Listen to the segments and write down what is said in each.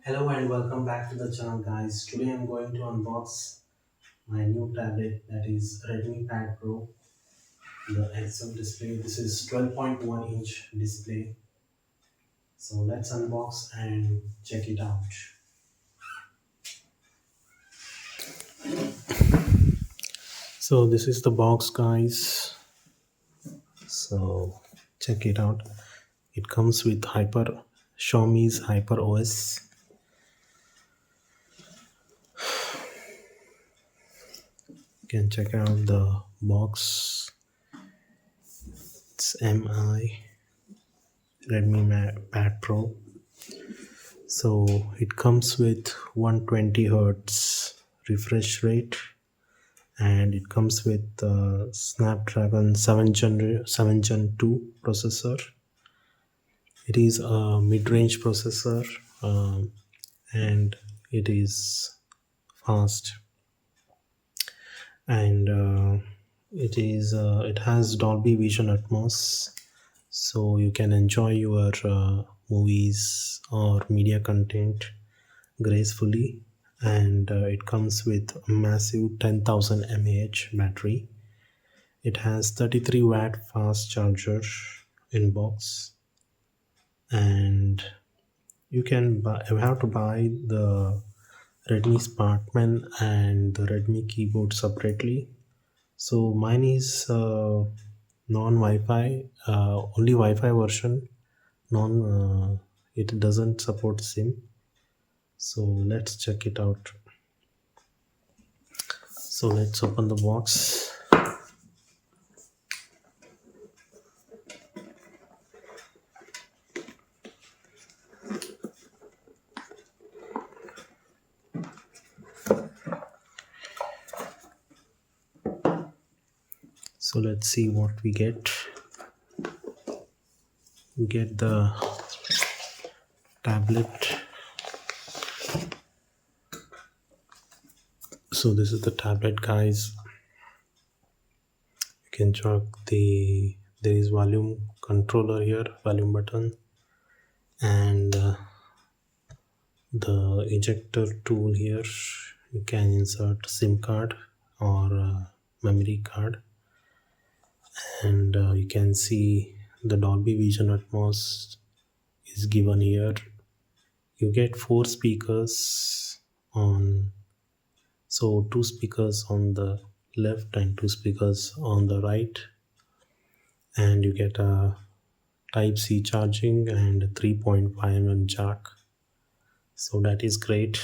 Hello and welcome back to the channel, guys. Today I'm going to unbox my new tablet, that is Redmi Pad Pro. The XL display. This is 12.1-inch display. So let's unbox and check it out. So this is the box, guys. So check it out. It comes with Xiaomi's Hyper OS. You can check out the box. It's MI Redmi Pad Pro. So it comes with 120 hertz refresh rate, and it comes with Snapdragon 7 Gen 2 processor. It is a mid-range processor, and it is fast, and it has Dolby Vision Atmos, so you can enjoy your movies or media content gracefully. And it comes with a massive 10,000 mAh battery. It has 33-watt fast charger in box, and you have to buy the Redmi Smartman and the Redmi keyboard separately. So mine is non-Wi-Fi, only Wi-Fi version. It doesn't support SIM. So let's check it out. So let's open the box. So let's see what we get. We get the tablet. So this is the tablet, guys. You can check there is volume controller here, volume button, and the ejector tool here. You can insert SIM card or memory card, and you can see the Dolby Vision Atmos is given here. You get 4 speakers on, so 2 speakers on the left and 2 speakers on the right, and you get a type C charging and 3.5mm jack. So that is great.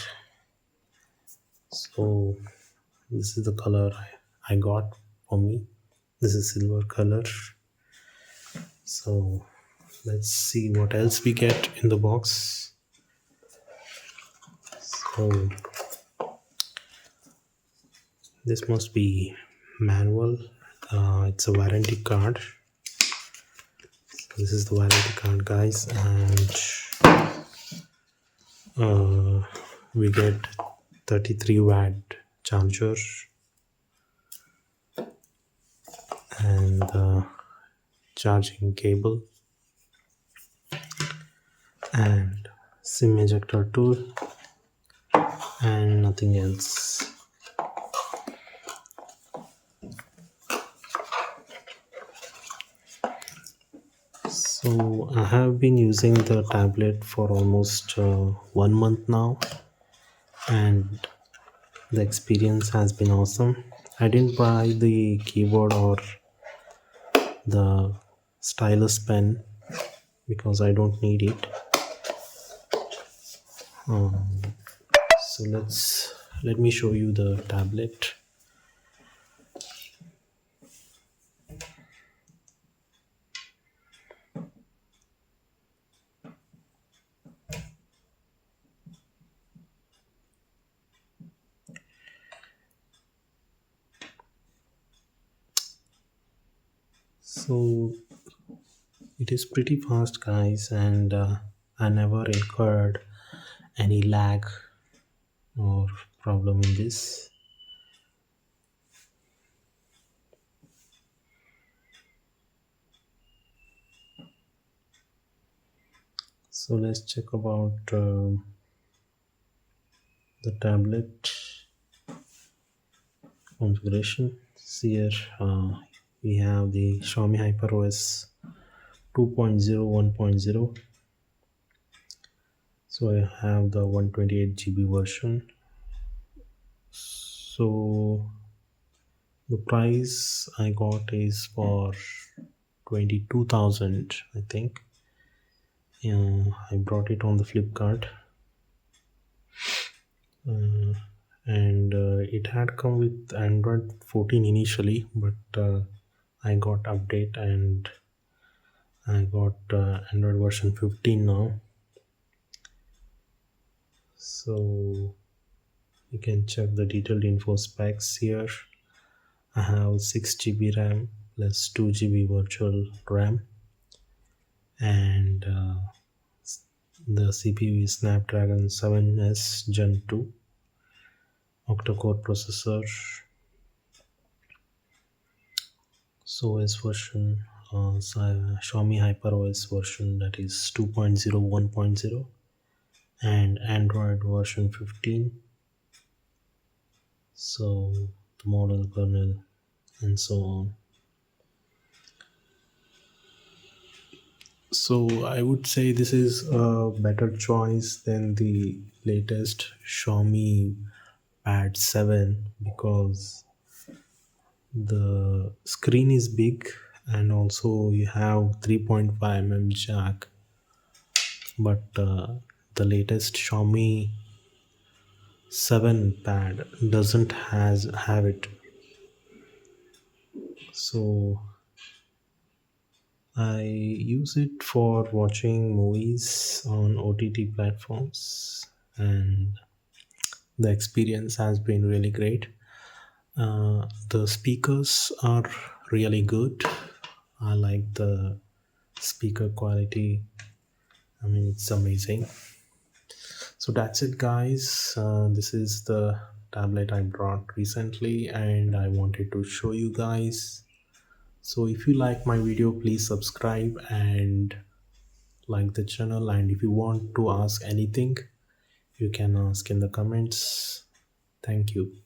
So this is the color I got for me. This is silver color. So let's see what else we get in the box. So this must be manual. It's a warranty card. This is the warranty card, guys, and we get 33-watt charger and the charging cable and SIM ejector tool and nothing else. So I have been using the tablet for almost 1 month now, and the experience has been awesome. I didn't buy the keyboard or the stylus pen because I don't need it. So let me show you the tablet. So it is pretty fast, guys, and I never incurred any lag or problem in this. So let's check about the tablet configuration. Here we have the Xiaomi HyperOS 2.0 1.0. So I have the 128 GB version. So the price I got is for 22,000, I think. I brought it on the Flipkart. And it had come with Android 14 initially, but I got update and I got Android version 15 now. So you can check the detailed info specs here. I have 6 GB RAM plus 2 GB virtual RAM, and the CPU is Snapdragon 7S Gen 2 octa-core processor. So OS version, Xiaomi HyperOS version, that is 2.0 1.0, and Android version 15. So the model kernel and so on. So I would say this is a better choice than the latest Xiaomi Pad 7, because the screen is big and also you have 3.5 mm jack, but the latest Xiaomi 7 pad doesn't has have it. So I use it for watching movies on OTT platforms, and the experience has been really great. The speakers are really good. I like the speaker quality. I mean, it's amazing. So that's it, guys. This is the tablet I brought recently, and I wanted to show you guys. So if you like my video, please subscribe and like the channel, and if you want to ask anything, you can ask in the comments. Thank you.